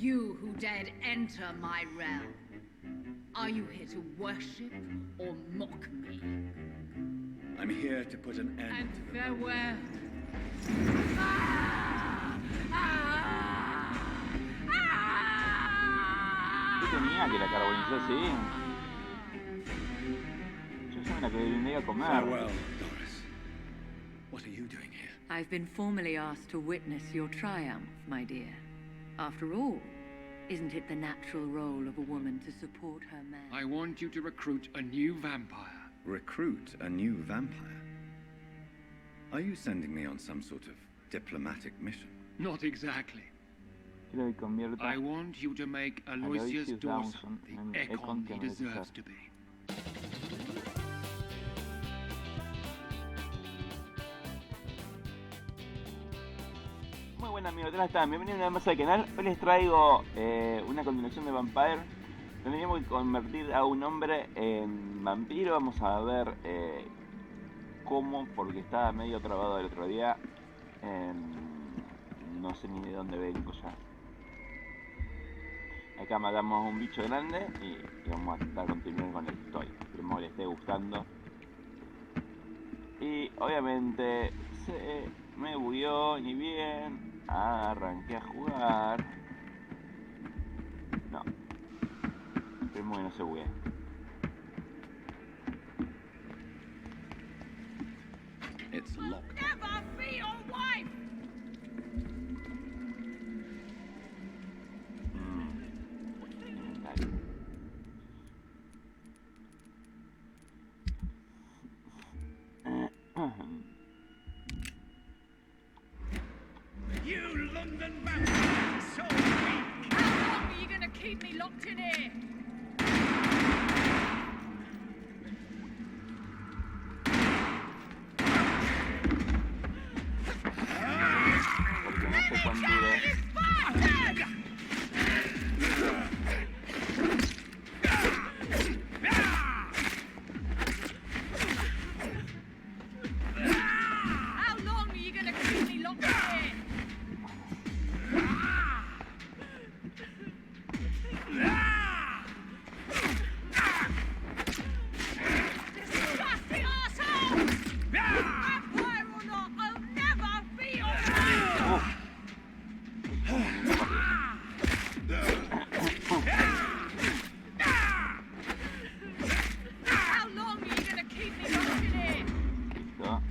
You who dared enter my realm. Are you here to worship or mock me? I'm here to put an end And to the... farewell. Yo tenía que la carbonizar así. Yo ya me la quería comer. Farewell, Doris. What are you doing here? I've been formally asked to witness your triumph, my dear. After all, isn't it the natural role of a woman to support her man? I want you to recruit a new vampire. Recruit a new vampire? Are you sending me on some sort of diplomatic mission? Not exactly. Quiero que convierta I want you to make Aloysius Aloysius Dawson Dawson the en Econ he que necesita. deserves to be. Muy buenas amigos, ¿cómo están? Bienvenidos una vez más al canal. Hoy les traigo una continuación de Vampyr. Tenemos que convertir a un hombre en vampiro. Vamos a ver cómo, porque estaba medio trabado el otro día. No sé ni de dónde vengo ya. Acá matamos a un bicho grande y vamos a tratar de continuar con la historia. Esperemos que les esté gustando. Y obviamente se me bugueó ni bien. Arranqué a jugar. No. Esperemos que no se buguee. It's locked. Never be your wife! Dale. You London vampire, so weak! How long are you gonna keep me locked in here? Porque no sé cuándo dure. How long are you gonna keep me locked in here? Disgusting arsehole! Vampire or not, I'll never be your wife! How long are you gonna keep me locked in here? Listo.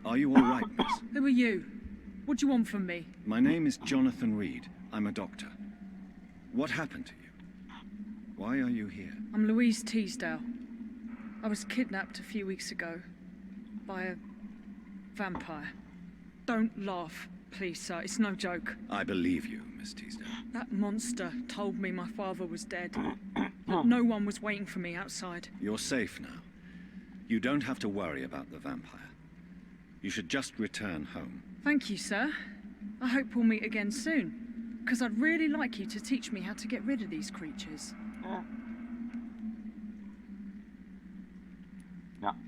Are you all right, miss? Who are you? What do you want from me? My name is Jonathan Reed. I'm a doctor. What happened to you? Why are you here? I'm Louise Teasdale. I was kidnapped a few weeks ago by a vampire. Don't laugh, please, sir. It's no joke. I believe you, Miss Teasdale. That monster told me my father was dead. That no one was waiting for me outside. You're safe now. You don't have to worry about the vampire. You should just return home. Thank you, sir. I hope we'll meet again soon. Because I'd really like you to teach me how to get rid of these creatures. No,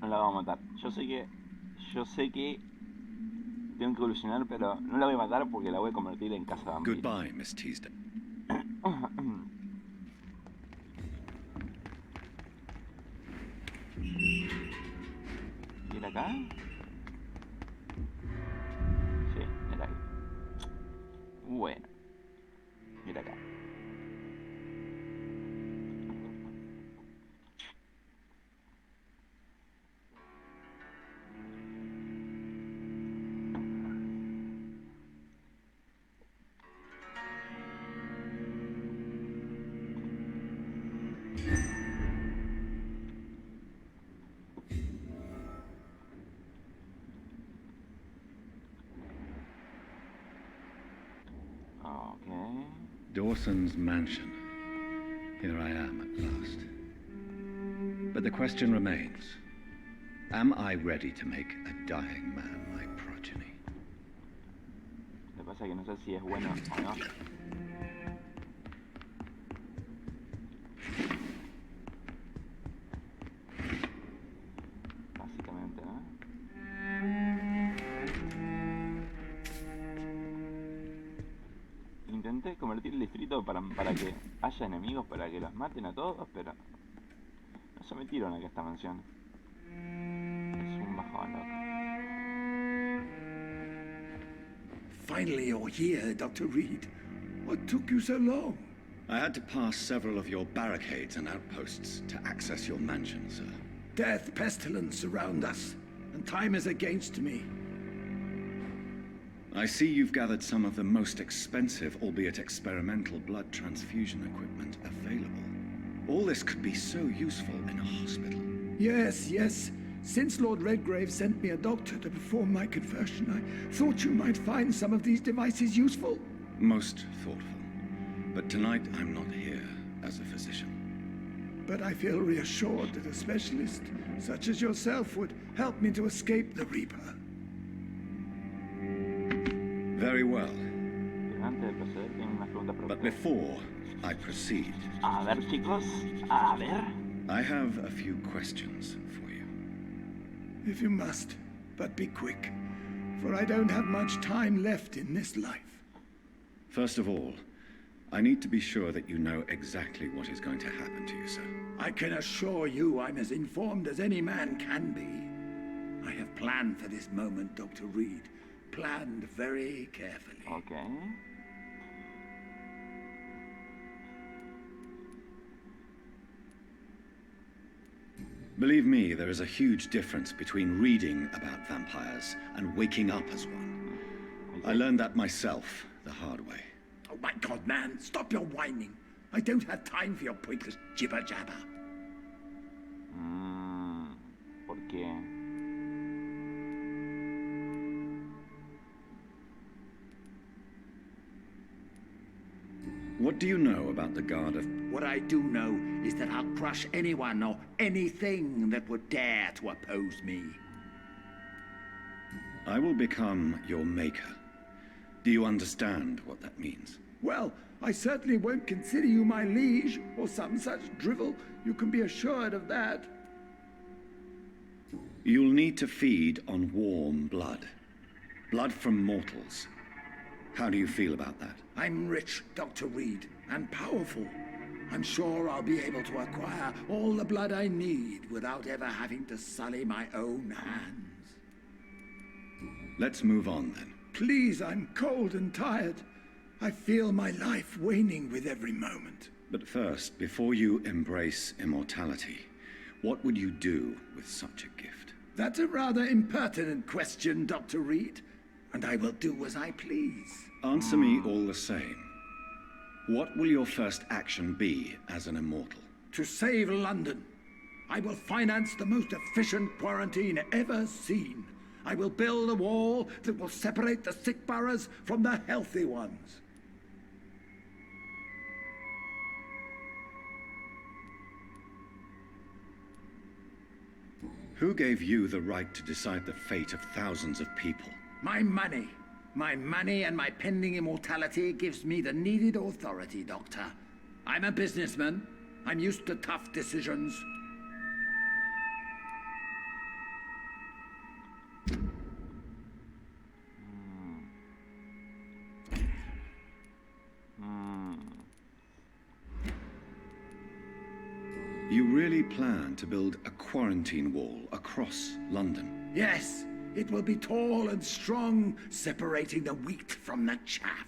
no la vamos a matar. Yo sé que tengo que evolucionar, pero no la voy a matar porque la voy a convertir en casa vampiro. Goodbye, Miss Teasdale. ¿Y era acá? Sí, era ahí. Bueno. Y era acá. Okay. Dawson's mansion. Here I am at last. But the question remains. Am I ready to make a dying man my progeny? Lo que pasa es que no sé si es bueno o no. Intenté convertir el distrito para que haya enemigos, para que los maten a todos, pero no se metieron aquí a esta mansión. Es un bajón, loco. Finally, you're here, Dr. Reed. What took you so long? I had to pass several of your barricades and outposts to access your mansion, sir. Death, pestilence surround us, and time is against me. I see you've gathered some of the most expensive, albeit experimental, blood transfusion equipment available. All this could be so useful in a hospital. Yes, yes. Since Lord Redgrave sent me a doctor to perform my conversion, I thought you might find some of these devices useful. Most thoughtful. But tonight I'm not here as a physician. But I feel reassured that a specialist such as yourself would help me to escape the Reaper. Very well. Antes de proceder, tengo unas preguntas para But ustedes. before I proceed, A ver, chicos, a ver. I have a few questions for you. If you must, but be quick, for I don't have much time left in this life. First of all, I need to be sure that you know exactly what is going to happen to you, sir. I can assure you I'm as informed as any man can be. I have planned for this moment, Dr. Reed. Planned very carefully. Okay. Believe me, there is a huge difference between reading about vampires and waking up as one. I learned that myself the hard way. Oh my God, man, stop your whining. I don't have time for your pointless jibber-jabber. ¿Por qué? What do you know about the Guard of... What I do know is that I'll crush anyone or anything that would dare to oppose me. I will become your maker. Do you understand what that means? Well, I certainly won't consider you my liege or some such drivel. You can be assured of that. You'll need to feed on warm blood. Blood from mortals. How do you feel about that? I'm rich, Dr. Reed, and powerful. I'm sure I'll be able to acquire all the blood I need without ever having to sully my own hands. Let's move on then. Please, I'm cold and tired. I feel my life waning with every moment. But first, before you embrace immortality, what would you do with such a gift? That's a rather impertinent question, Dr. Reed, and I will do as I please. Answer me all the same. What will your first action be as an immortal? To save London, I will finance the most efficient quarantine ever seen. I will build a wall that will separate the sick boroughs from the healthy ones. Who gave you the right to decide the fate of thousands of people? My money. My money and my pending immortality gives me the needed authority, Doctor. I'm a businessman. I'm used to tough decisions. You really plan to build a quarantine wall across London? Yes, it will be tall and strong, separating the wheat from the chaff.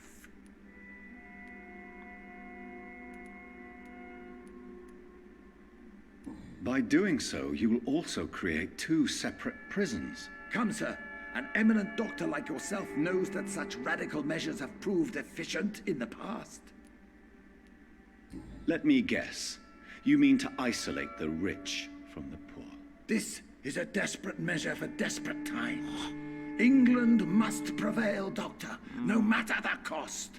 By doing so, you will also create two separate prisons. Come, sir. An eminent doctor like yourself knows that such radical measures have proved efficient in the past. Let me guess. You mean to isolate the rich from the poor? This is a desperate measure for desperate times. England must prevail, Doctor, no matter the cost.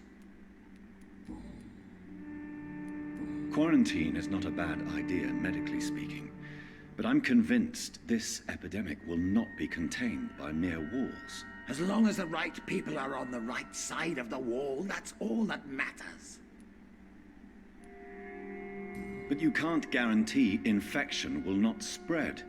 Quarantine is not a bad idea, medically speaking. But I'm convinced this epidemic will not be contained by mere walls. As long as the right people are on the right side of the wall, that's all that matters. But you can't guarantee infection will not spread.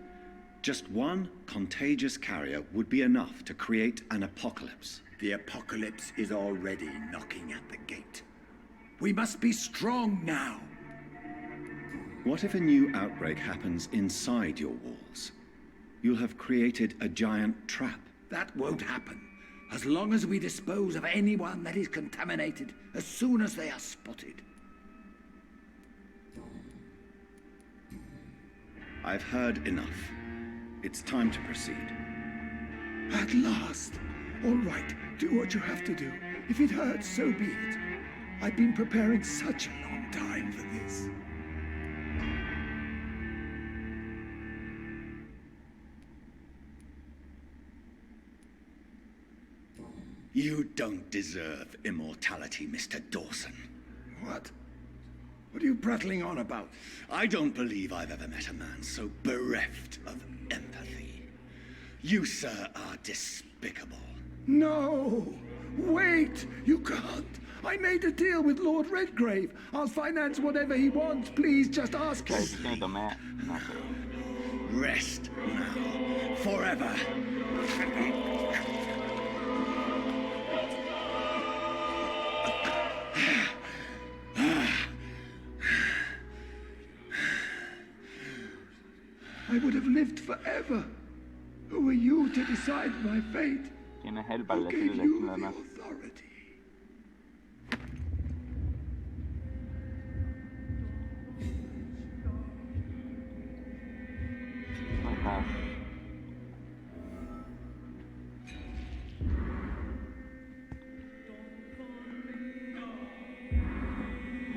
Just one contagious carrier would be enough to create an apocalypse. The apocalypse is already knocking at the gate. We must be strong now. What if a new outbreak happens inside your walls? You'll have created a giant trap. That won't happen. As long as we dispose of anyone that is contaminated as soon as they are spotted. I've heard enough. It's time to proceed. At last. All right, do what you have to do. If it hurts, so be it. I've been preparing such a long time for this. You don't deserve immortality, Mr. Dawson. What? What are you prattling on about? I don't believe I've ever met a man so bereft of empathy. You, sir, are despicable. No! Wait! You can't! I made a deal with Lord Redgrave. I'll finance whatever he wants. Please, just ask him. Rest now. Forever. I would have lived forever. Who are you to decide my fate? ¿Quién es él para Who decirle gave la you acción the además? authority? ¿Dónde estás?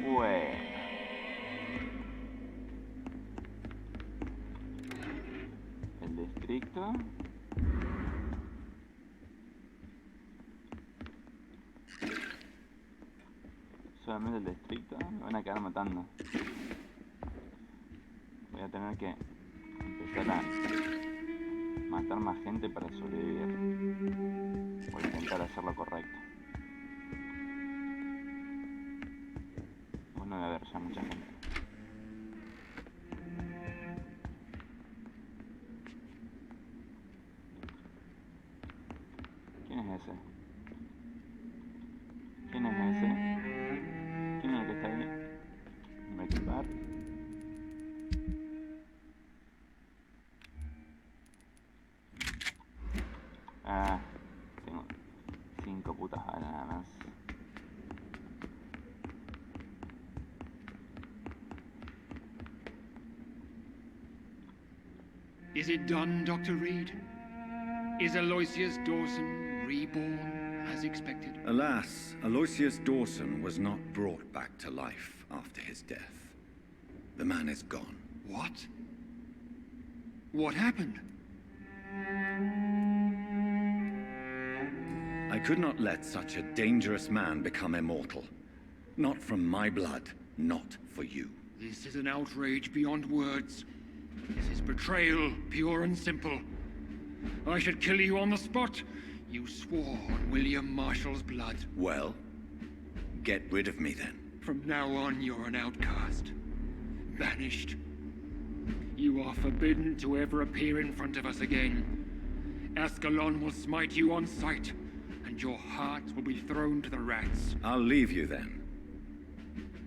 Bueno. El distrito. Solamente el distrito. Me van a quedar matando. Voy a tener que empezar a matar más gente para sobrevivir. Voy a intentar hacer lo correcto. Bueno, debe haber ya mucha gente. ¿Quién es ese? ¿Quién es ese? ¿Quién es el que está ahí? ¿Me voy a equipar? Ah, tengo 5 putas balas nada más. Is it done, Dr. Reed? Is Aloysius Dawson reborn as expected? Alas, Aloysius Dawson was not brought back to life after his death. The man is gone. What? What happened? I could not let such a dangerous man become immortal. Not from my blood, not for you. This is an outrage beyond words. This is betrayal, pure and simple. I should kill you on the spot. You swore on William Marshall's blood. Well, get rid of me then. From now on, you're an outcast. Banished. You are forbidden to ever appear in front of us again. Ascalon will smite you on sight, and your heart will be thrown to the rats. I'll leave you then.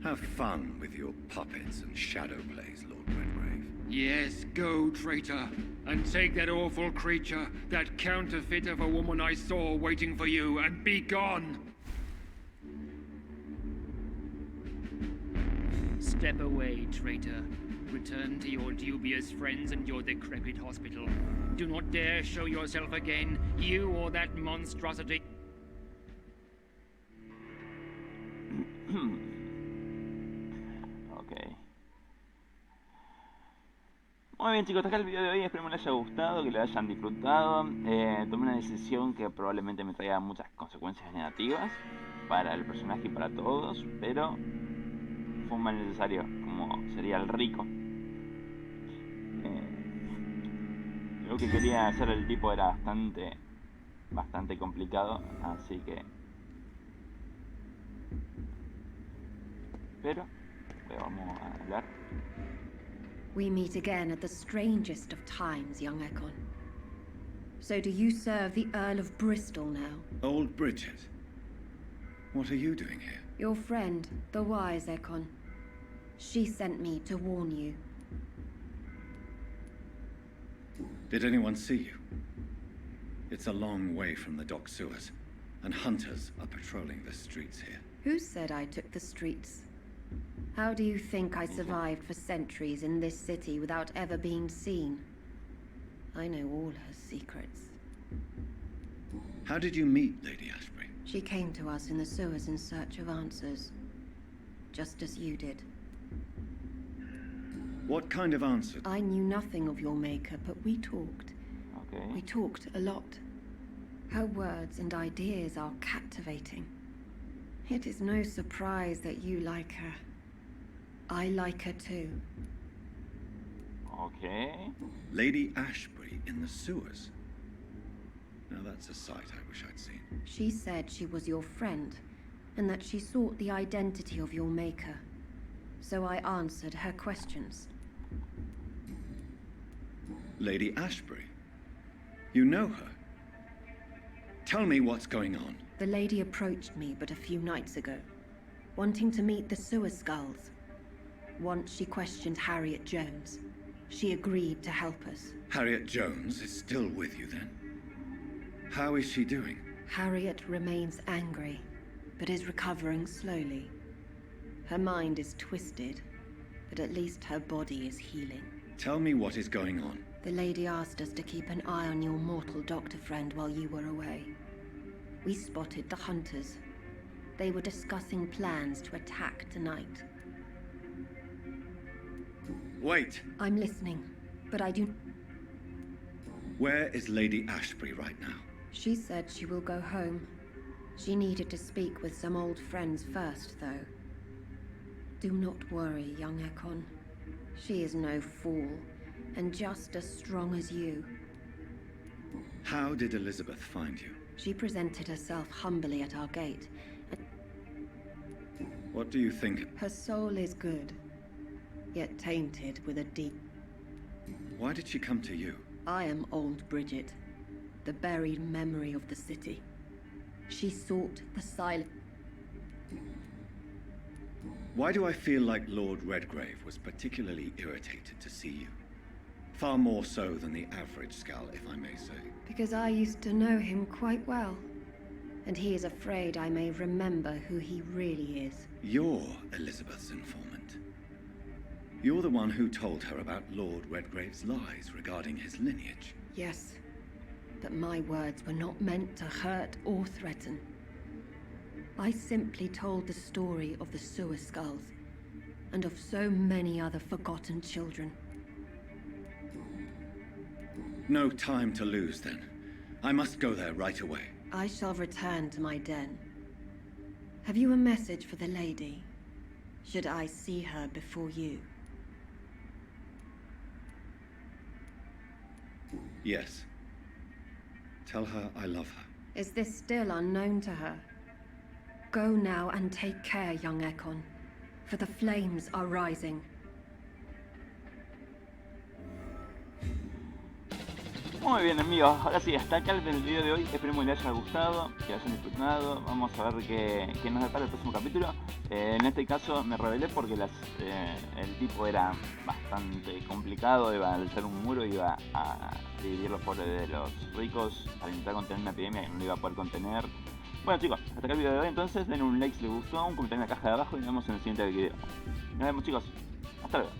Have fun with your puppets and shadow plays, Lord Redgrave. Yes, go, traitor, and take that awful creature, that counterfeit of a woman I saw waiting for you, and be gone! Step away, traitor. Return to your dubious friends and your decrepit hospital. Do not dare show yourself again, you or that monstrosity. Ok. Muy bien, chicos, hasta acá el video de hoy. Espero que les haya gustado, que lo hayan disfrutado. Tomé una decisión que probablemente me traiga muchas consecuencias negativas para el personaje y para todos, pero fue un mal necesario, como sería el rico. Lo que quería hacer el tipo era bastante complicado, así que... Pero, vamos a hablar. We meet again at the strangest of times, young Ekon. So do you serve the Earl of Bristol now? Old Bridget, what are you doing here? Your friend, the wise Ekon. She sent me to warn you. Did anyone see you? It's a long way from the dock sewers, and hunters are patrolling the streets here. Who said I took the streets? How do you think I survived for centuries in this city without ever being seen? I know all her secrets. How did you meet Lady Ashbury? She came to us in the sewers in search of answers. Just as you did. What kind of answer? I knew nothing of your maker, but we talked. Okay. We talked a lot. Her words and ideas are captivating. It is no surprise that you like her. I like her too. Okay. Lady Ashbury in the sewers? Now that's a sight I wish I'd seen. She said she was your friend, and that she sought the identity of your maker. So I answered her questions. Lady Ashbury? You know her? Tell me what's going on. The lady approached me but a few nights ago, wanting to meet the sewer skulls. Once she questioned Harriet Jones. She agreed to help us. Harriet Jones is still with you then? How is she doing? Harriet remains angry, but is recovering slowly. Her mind is twisted, but at least her body is healing. Tell me what is going on. The lady asked us to keep an eye on your mortal doctor friend while you were away. We spotted the hunters. They were discussing plans to attack tonight. Wait! I'm listening, but I do... Where is Lady Ashbury right now? She said she will go home. She needed to speak with some old friends first, though. Do not worry, young Ekon. She is no fool, and just as strong as you. How did Elizabeth find you? She presented herself humbly at our gate. What do you think? Her soul is good, yet tainted with a deep... Why did she come to you? I am old Bridget, the buried memory of the city. She sought the silent... Why do I feel like Lord Redgrave was particularly irritated to see you? Far more so than the average Skull, if I may say. Because I used to know him quite well, and he is afraid I may remember who he really is. You're Elizabeth's informant. You're the one who told her about Lord Redgrave's lies regarding his lineage. Yes, but my words were not meant to hurt or threaten. I simply told the story of the sewer skulls, and of so many other forgotten children. No time to lose, then. I must go there right away. I shall return to my den. Have you a message for the lady? Should I see her before you? Yes. Tell her I love her. Is this still unknown to her? Go now and take care, young Ekon, for the flames are rising. Muy bien, amigos, ahora sí, hasta acá el video de hoy. Esperemos que les haya gustado, que lo hayan disfrutado. Vamos a ver qué nos depara el próximo capítulo. En este caso me rebelé porque el tipo era bastante complicado. Iba a alzar un muro, iba a dividir los pobres de los ricos para intentar contener una epidemia que no lo iba a poder contener. Bueno chicos, hasta acá el video de hoy. Entonces den un like si les gustó, un comentario en la caja de abajo y nos vemos en el siguiente video. Nos vemos chicos, hasta luego.